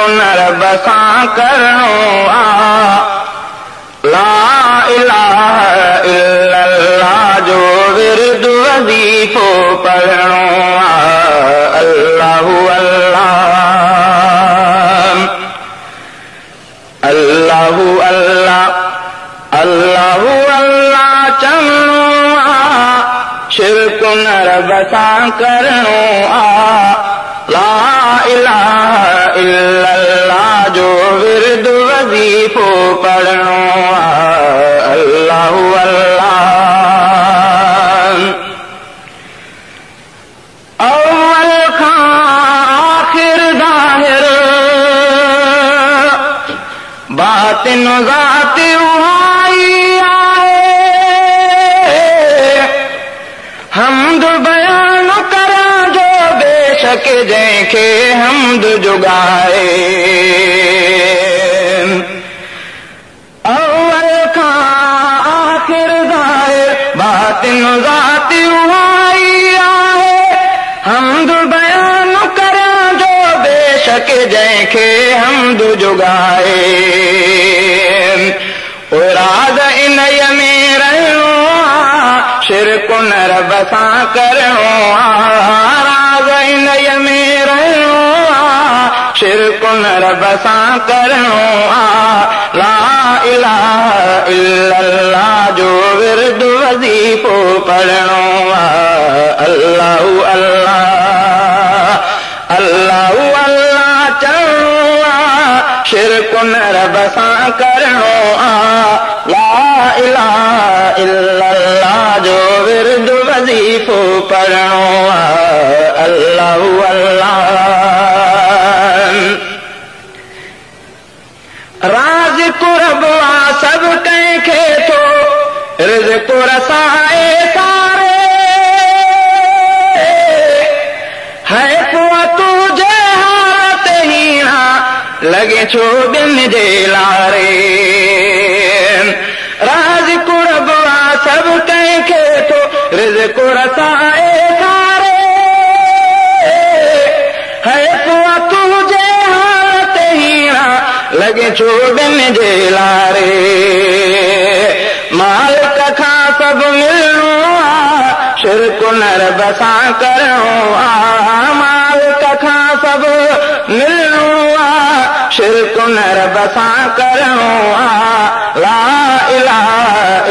न रब सां करणो आहे। ला इलाहा इल्लल्लाह जो विर्द वज़ीफ़ो पढ़णो आहे। अल्लाहु अल्लाह अल्लाहु अल्लाह अल्लाहु अल्लाह चवणो आहे। शिरक न रब सां करणो आहे। ला इलाहा इल्लल्लाह जो विर्द वज़ीफ़ो पढ़णो आहे। अल्लाहु अल्लाह अव्वल खां आखिर ज़ाहिर बातिन ज़ात उहाई आहे। हमद बयान करां जो बेशक जंहिंखे हमद जुगाए। अव्वल खां आखिर ज़ाहिर बातिन ज़ात उहाई आहे। हमद बयान करां जो बेशक जंहिंखे हमद जुगाए। राज़ इनय में रहणो आहे। शिरक न रब सां करणो आहे। राज़ इनय में रहणो आहे। शिरक न रब सां करणो आहे। ला इलाहा इल्लल्लाह जो विर्द वज़ीफ़ो पढ़णो आहे। अल्लाहु अल्लाह अल्लाहु अल्लाह चवणो आहे। शिरक न रब सां करणो आहे। ला इलाहा इल्लल्लाह जो विर्द वज़ीफ़ो पढ़णो आहे। अल्लाहु अल्लाह राज़िक़ रब आहे सभु कंहिंखे थो रिज़्क़ रसाए सारे। है पोइ तुंहिंजे हालत हीणा लॻे छो ॿिनि जे लारे। राज़िक़ रब आहे सभु कंहिंखे थो रिज़्क़ रसाए सारे। है पोइ तुंहिंजे हालत हीणा लॻे छो ॿिनि जे लारे। मालिक खां सभु मिलणो आहे। शिरक न रब सां करणो आहे। मालिक खां सभु मिलणो आहे। शिरक न रब सां करणो आहे। ला इलाहा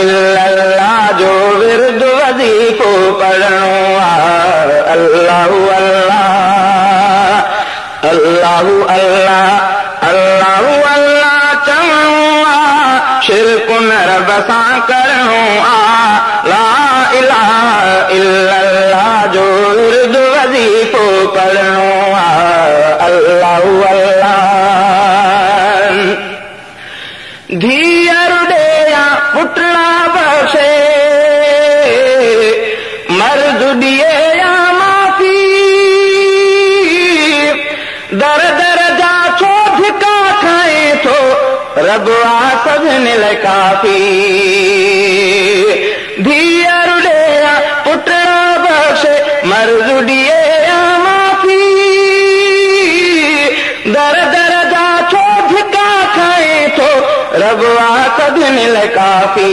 इल्लल्लाह जो विर्द वज़ीफ़ो पढ़णो आहे। अल्लाहु अल्लाह अल्लाहु अल्लाह अल्लाहु अल्लाह चवणो आहे। शिरक न रब सां करणो आहे। ला इलाहा इल्लल्लाह जो विर्द वज़ीफ़ो पढ़णो आहे। अल्लाहु अल्लाह धीअर ॾेया पुटड़ा बख़्शे मर्द ॾिए या माफ़ी। दर दर जा छो धिका खाए थो रब आहे सभिनी लाइ काफ़ी। धीअर ॾेया पुटड़ा बख़्शे मर्द ॾिए या माफ़ी। दर दर जा छो धिका खाए थो रब आहे सभिनी लाइ काफ़ी।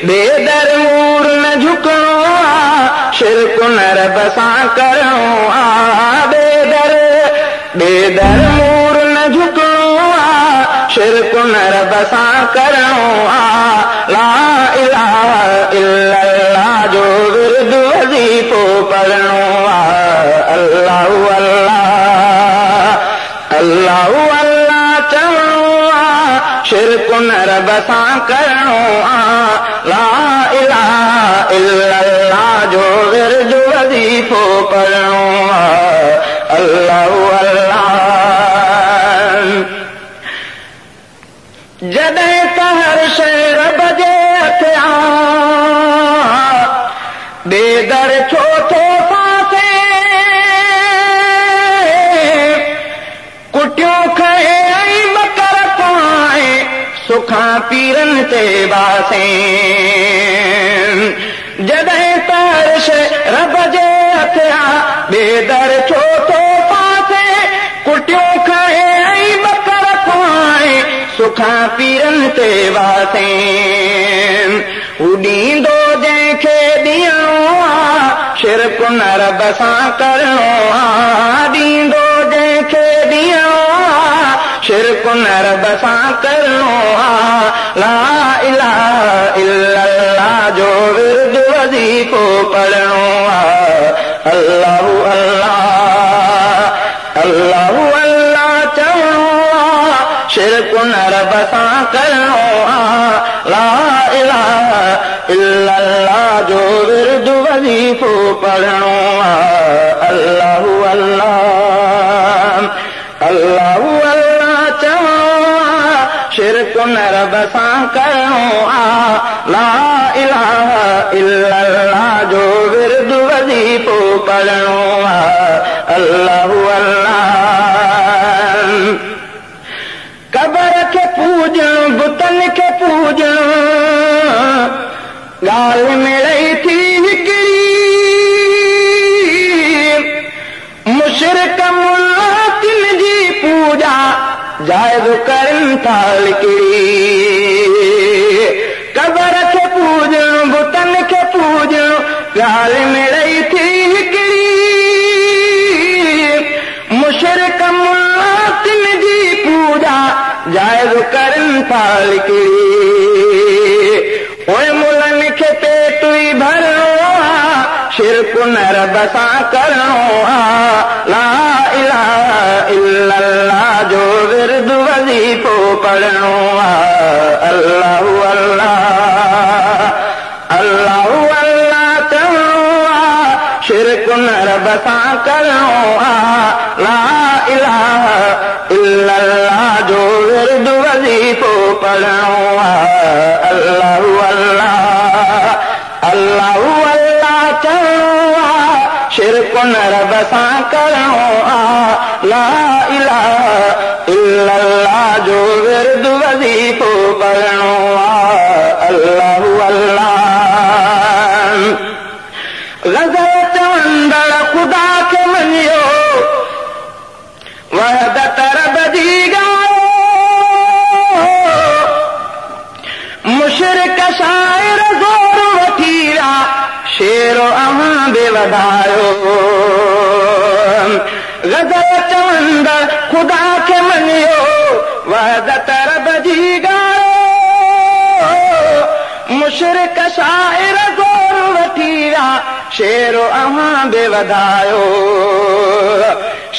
बेदर मूर न झुकणो आहे। शिरक न रब सां करणो आहे। बेदर मूर न झुकणो आहे। शिरक न रब सां करणो आहे। ला इलाहा इल्लल्लाह जो विर्द वज़ीफ़ो पढ़णो आहे। अल्लाहु अल्लाह अल्लाहु अल्लाह चवणो आहे। शिरक न रब सां करणो आहे। ला इलाहा इल्लल्लाह जो विर्द वज़ीफ़ो पढ़णो आहे। अल्लाहु अल्लाह जॾहिं त हर शइ रब जे हथियां बेदर छो थो फासे। कुटियूं खए ऐं बकर पाए सुखां पीरनि ते बासे। जॾहिं त हर शइ रब जे हथियां बेदर छो थो फासे। कुटियूं पुठा पीरनि ते वासे उॾींदो जंहिंखे ॾियणो आहे शिरक न रब सां करणो आहे ॾींदो जंहिंखे ॾियणो आहे शिरक न रब सां करणो आहे ला इलाहा इल्लल्लाह जो विर्द वज़ीफ़ो पढ़णो आहे अल्लाहु अल्लाह अल्लाहु अल्लाह चवणो आहे शिरक न रब सां करणो आहे ला इलाहा इल्लल्लाह जो विर्द वज़ीफ़ो पढ़णो आहे अल्लाहु अल्लाह अल्लाहु अल्लाह चवणो आहे शिरक न रब सां करणो आहे ला इलाहा इल्लल्लाह जो विर्द वज़ीफ़ो पढ़णो आहे अल्लाहु अल्लाह कबर खे पूॼणु बुतनि खे पूॼणु ॻाल्हि मिड़ई थी हिकिड़ी मुशरिक मुल्लातिन जी पूॼा जाइज़ करनि था लिकिड़ी कबर खे पूॼणु बुतनि खे पूॼणु ॻाल्हि मिड़ई थी हिकिड़ी मुशरिक मुल्लातिन जी पूॼा जाइज़ करनि था लिकिड़ी ओए मुलनि खे पेट ई भरणो आहे शिरक न रब सां करणो आहे ला इलाहा इल्लल्लाह जो विर्द वज़ीफ़ो पढ़णो आहे अल्लाहु अल्लाह अल्लाहु अल्लाह चवणो आहे शिरक न रब सां करणो आहे ला इलाहा इल्लल्लाह जो विर्द वज़ीफ़ो पढ़णो आहे अल्लाहु अल्लाह अल्लाहु अल्लाह चवणो आहे शिरक न रब सां करणो आहे ला इलाहा इल्लल्लाह जो विर्द वज़ीफ़ो पढ़णो आहे अल्लाहु अल्लाह ग़ज़ल चवंदड़ ख़ुदा खे मञियो वहदत रब जी ॻाल्हि मुशरिक शाइर ज़ोर वठी विया शेर अव्हां बि वधायो ग़ज़ल चवंदड़ ख़ुदा खे मञियो वहदत रब जी ॻाल्हि मुशरिक शाइर ज़ोर वठी विया शेर अव्हां बि वधायो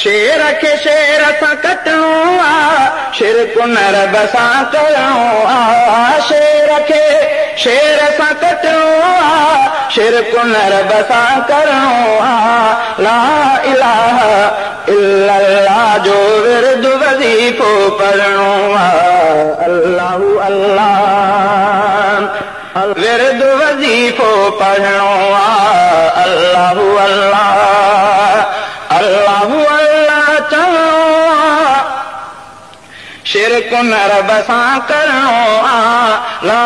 शेर खे शेर सां कटणो आहे शिरक न रब सां करणो आहे शेर खे शेर सां कटणो आहे शिरक न रब सां करणो आहे ला इलाहा इल्लल्लाह जो विर्द वज़ीफ़ो पढ़णो आहे अल्लाहु अल्लाह विर्द वज़ीफ़ो पढ़णो आहे अल्लाहु अल्लाह अल्लाहु अल्लाह चवणो आहे शिरक न रब सां करणो आहे ला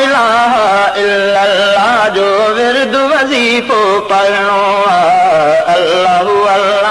इलाहा इल्लल्लाह जो विर्द वज़ीफ़ो पढ़णो आहे अल्लाहु अल्लाह